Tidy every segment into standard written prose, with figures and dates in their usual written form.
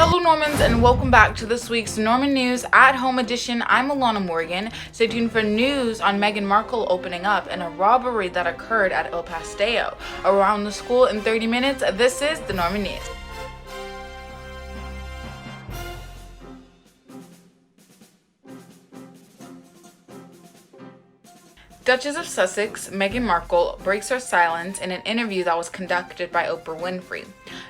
Hello Normans and welcome back to this week's Norman News at Home edition. I'm Alana Morgan. Stay tuned for news on Meghan Markle opening up and a robbery that occurred at El Paseo. Around the school in 30 minutes, this is the Norman News. Duchess of Sussex, Meghan Markle, breaks her silence in an interview that was conducted by Oprah Winfrey.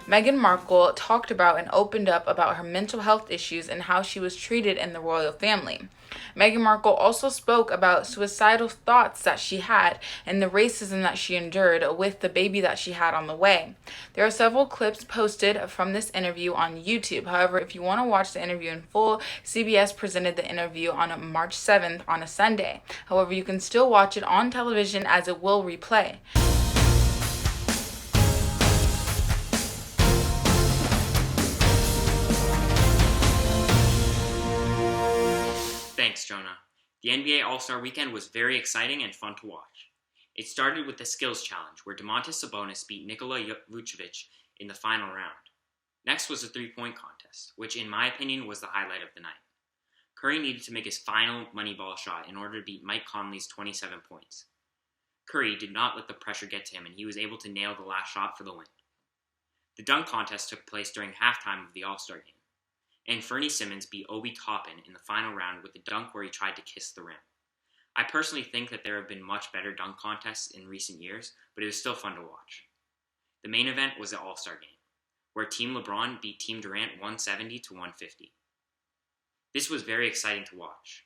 Meghan Markle talked about and opened up about her mental health issues and how she was treated in the royal family. Meghan Markle also spoke about suicidal thoughts that she had and the racism that she endured with the baby that she had on the way. There are several clips posted from this interview on YouTube. However, if you want to watch the interview in full, CBS presented the interview on March 7th on a Sunday. However, you can still watch it on television as it will replay. Thanks, Jonah. The NBA All-Star Weekend was very exciting and fun to watch. It started with the Skills Challenge, where Domantas Sabonis beat Nikola Vucevic in the final round. Next was the three-point contest, which in my opinion was the highlight of the night. Curry needed to make his final Moneyball shot in order to beat Mike Conley's 27 points. Curry did not let the pressure get to him, and he was able to nail the last shot for the win. The dunk contest took place during halftime of the All-Star game, and Fernie Simmons beat Obi Toppin in the final round with a dunk where he tried to kiss the rim. I personally think that there have been much better dunk contests in recent years, but it was still fun to watch. The main event was the All-Star game, where Team LeBron beat Team Durant 170 to 150. This was very exciting to watch.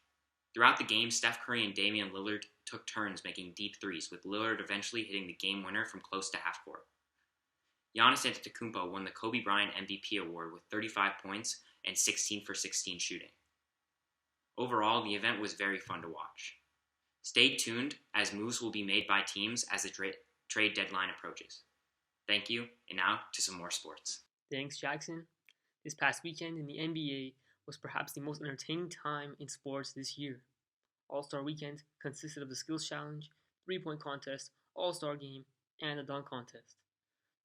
Throughout the game, Steph Curry and Damian Lillard took turns making deep threes, with Lillard eventually hitting the game winner from close to half court. Giannis Antetokounmpo won the Kobe Bryant MVP award with 35 points and 16 for 16 shooting. Overall, the event was very fun to watch. Stay tuned as moves will be made by teams as the trade deadline approaches. Thank you, and now to some more sports. Thanks, Jackson. This past weekend in the NBA was perhaps the most entertaining time in sports this year. All-Star Weekend consisted of the Skills Challenge, three-point contest, All-Star Game, and the dunk contest.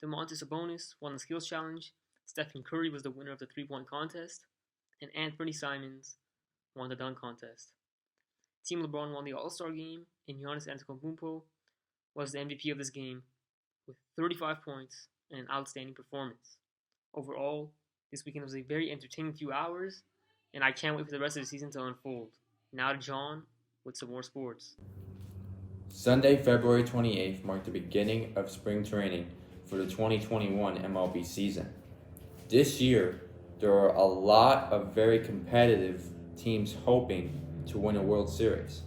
Domantas Sabonis won the Skills Challenge, Stephen Curry was the winner of the three-point contest, and Anthony Simons won the dunk contest. Team LeBron won the All-Star Game, and Giannis Antetokounmpo was the MVP of this game with 35 points and an outstanding performance. Overall, this weekend was a very entertaining few hours, and I can't wait for the rest of the season to unfold. Now to John with some more sports. Sunday, February 28th marked the beginning of spring training for the 2021 MLB season. This year, there are a lot of very competitive teams hoping to win a World Series.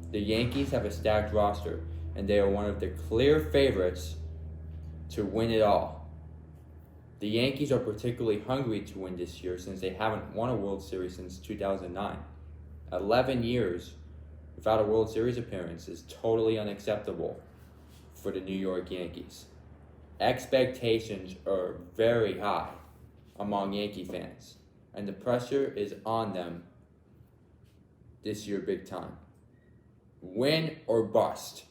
The Yankees have a stacked roster, and they are one of the clear favorites to win it all. The Yankees are particularly hungry to win this year since they haven't won a World Series since 2009. 11 years without a World Series appearance is totally unacceptable for the New York Yankees. Expectations are very high among Yankee fans, and the pressure is on them this year big time. Win or bust.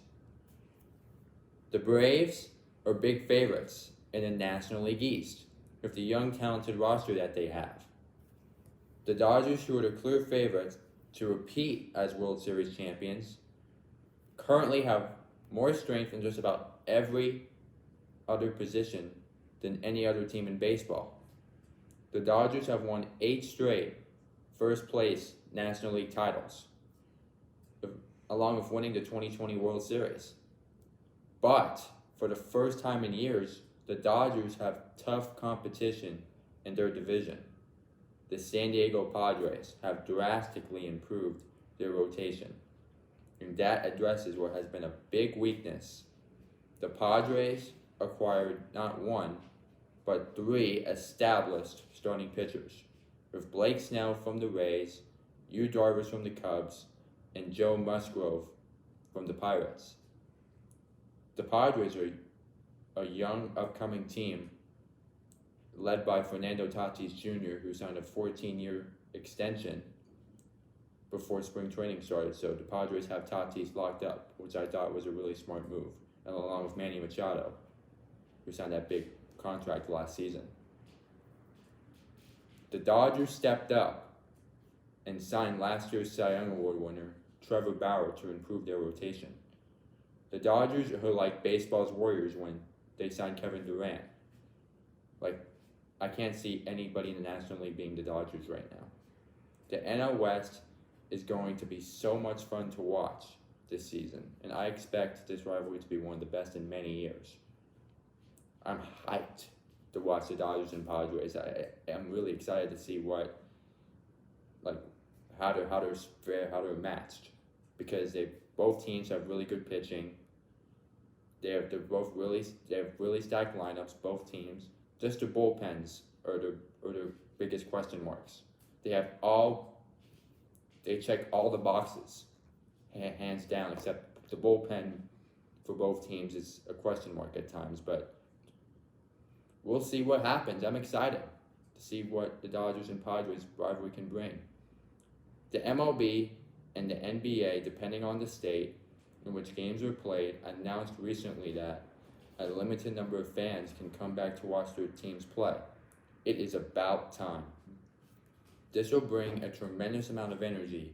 The Braves are big favorites in the National League East with the young, talented roster that they have. The Dodgers, who are the clear favorites to repeat as World Series champions, currently have more strength in just about every other position than any other team in baseball. The Dodgers have won 8 straight first place National League titles, along with winning the 2020 World Series. But for the first time in years, the Dodgers have tough competition in their division. The San Diego Padres have drastically improved their rotation, and that addresses what has been a big weakness. The Padres acquired not one, but 3 established starting pitchers, with Blake Snell from the Rays, Yu Darvish from the Cubs, and Joe Musgrove from the Pirates. The Padres are a young, upcoming team led by Fernando Tatis Jr., who signed a 14-year extension before spring training started. So the Padres have Tatis locked up, which I thought was a really smart move, and along with Manny Machado, who signed that big contract last season. The Dodgers stepped up and signed last year's Cy Young Award winner Trevor Bauer to improve their rotation. The Dodgers are like baseball's Warriors when they signed Kevin Durant. I can't see anybody in the National League being the Dodgers right now. The NL West is going to be so much fun to watch this season, and I expect this rivalry to be one of the best in many years. I'm hyped to watch the Dodgers and Padres. I'm really excited to see how they're matched, because both teams have really good pitching. They have really stacked lineups. Both teams. Just the bullpens are the biggest question marks. They check all the boxes, hands down, except the bullpen for both teams is a question mark at times. But we'll see what happens. I'm excited to see what the Dodgers and Padres rivalry can bring. The MLB and the NBA, depending on the state in which games are played, announced recently that a limited number of fans can come back to watch their teams play. It is about time. This will bring a tremendous amount of energy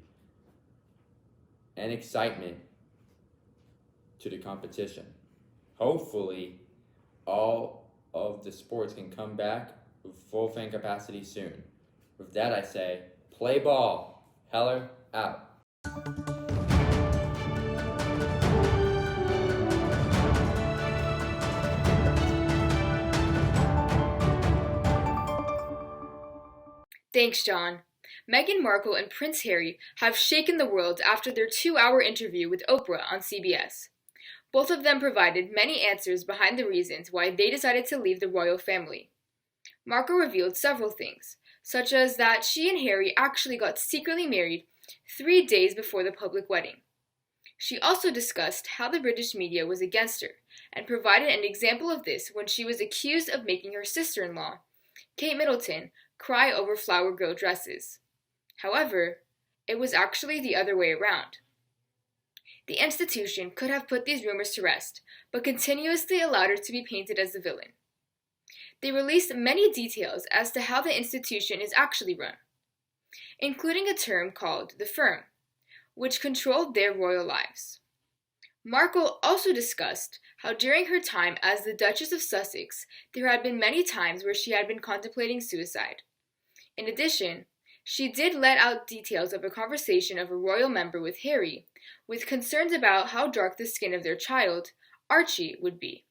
and excitement to the competition. Hopefully, all of the sports can come back with full fan capacity soon. With that, I say, play ball. Heller out. Thanks, John. Meghan Markle and Prince Harry have shaken the world after their 2-hour interview with Oprah on CBS. Both of them provided many answers behind the reasons why they decided to leave the royal family. Markle revealed several things, such as that she and Harry actually got secretly married 3 days before the public wedding. She also discussed how the British media was against her, and provided an example of this when she was accused of making her sister-in-law, Kate Middleton, cry over flower girl dresses. However, it was actually the other way around. The institution could have put these rumors to rest, but continuously allowed her to be painted as the villain. They released many details as to how the institution is actually run, including a term called the firm, which controlled their royal lives. Markle also discussed how during her time as the Duchess of Sussex, there had been many times where she had been contemplating suicide. In addition, she did let out details of a conversation of a royal member with Harry, with concerns about how dark the skin of their child, Archie, would be.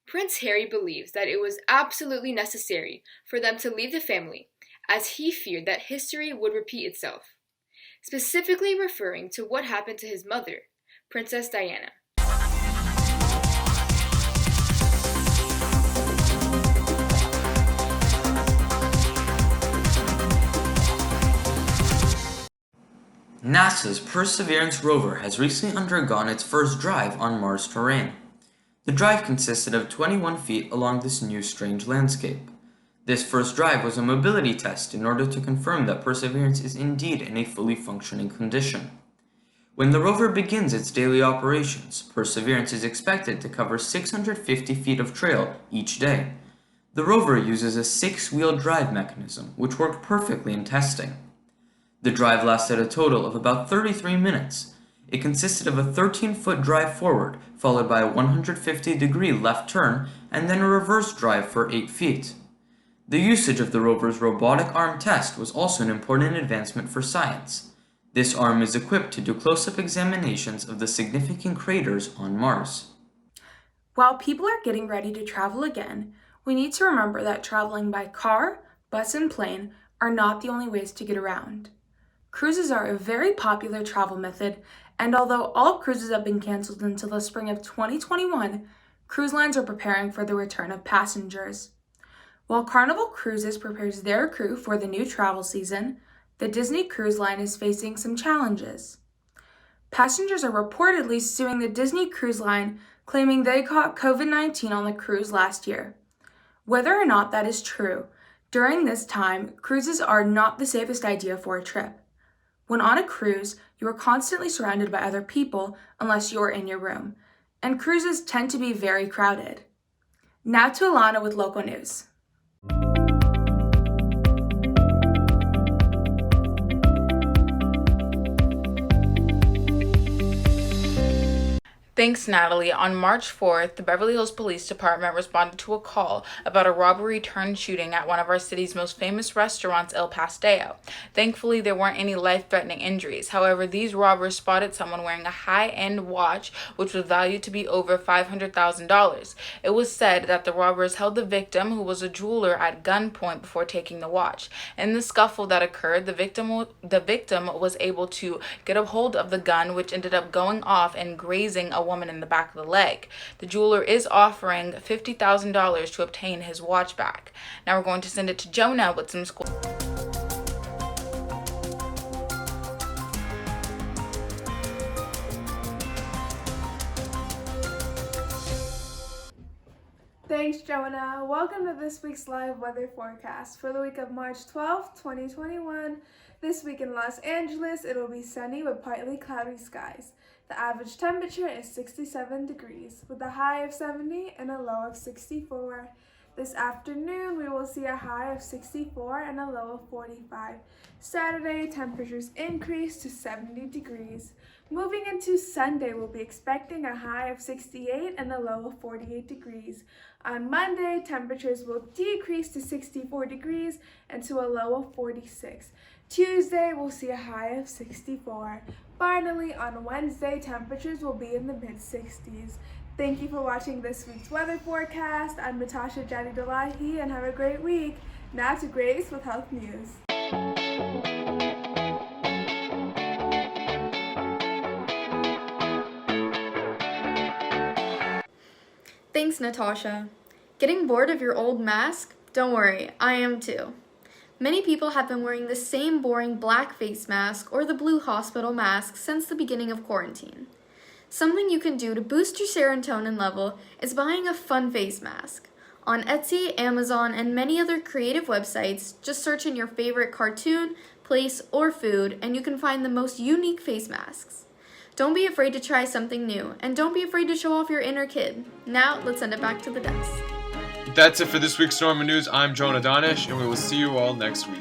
Prince Harry believes that it was absolutely necessary for them to leave the family, as he feared that history would repeat itself, specifically referring to what happened to his mother, Princess Diana. NASA's Perseverance rover has recently undergone its first drive on Mars terrain. The drive consisted of 21 feet along this new strange landscape. This first drive was a mobility test in order to confirm that Perseverance is indeed in a fully functioning condition. When the rover begins its daily operations, Perseverance is expected to cover 650 feet of trail each day. The rover uses a 6-wheel drive mechanism, which worked perfectly in testing. The drive lasted a total of about 33 minutes. It consisted of a 13-foot drive forward, followed by a 150-degree left turn, and then a reverse drive for 8 feet. The usage of the rover's robotic arm test was also an important advancement for science. This arm is equipped to do close-up examinations of the significant craters on Mars. While people are getting ready to travel again, we need to remember that traveling by car, bus, and plane are not the only ways to get around. Cruises are a very popular travel method, and although all cruises have been canceled until the spring of 2021, cruise lines are preparing for the return of passengers. While Carnival Cruises prepares their crew for the new travel season, the Disney Cruise Line is facing some challenges. Passengers are reportedly suing the Disney Cruise Line, claiming they caught COVID-19 on the cruise last year. Whether or not that is true, during this time, cruises are not the safest idea for a trip. When on a cruise, you are constantly surrounded by other people unless you're in your room, and cruises tend to be very crowded. Now to Alana with local news. Thanks, Natalie. On March 4th, the Beverly Hills Police Department responded to a call about a robbery-turned-shooting at one of our city's most famous restaurants, El Pastel. Thankfully, there weren't any life-threatening injuries. However, these robbers spotted someone wearing a high-end watch, which was valued to be over $500,000. It was said that the robbers held the victim, who was a jeweler, at gunpoint before taking the watch. In the scuffle that occurred, the victim was able to get a hold of the gun, which ended up going off and grazing a woman in the back of the leg. The jeweler is offering $50,000 to obtain his watch back. Now we're going to send it to Jonah with some school. Thanks, Jonah. Welcome to this week's live weather forecast for the week of March 12th, 2021. This week in Los Angeles, it will be sunny with partly cloudy skies. The average temperature is 67 degrees, with a high of 70 and a low of 64. This afternoon, we will see a high of 64 and a low of 45. Saturday, temperatures increase to 70 degrees. Moving into Sunday, we'll be expecting a high of 68 and a low of 48 degrees. On Monday, temperatures will decrease to 64 degrees and to a low of 46. Tuesday, we'll see a high of 64. Finally, on Wednesday, temperatures will be in the mid-60s. Thank you for watching this week's weather forecast. I'm Natasha Jadidolahi, and have a great week. Now to Grace with health news. Thanks, Natasha. Getting bored of your old mask? Don't worry, I am too. Many people have been wearing the same boring black face mask or the blue hospital mask since the beginning of quarantine. Something you can do to boost your serotonin level is buying a fun face mask. On Etsy, Amazon, and many other creative websites, just search in your favorite cartoon, place, or food, and you can find the most unique face masks. Don't be afraid to try something new, and don't be afraid to show off your inner kid. Now, let's send it back to the desk. That's it for this week's Norman News. I'm Jonah Donish, and we will see you all next week.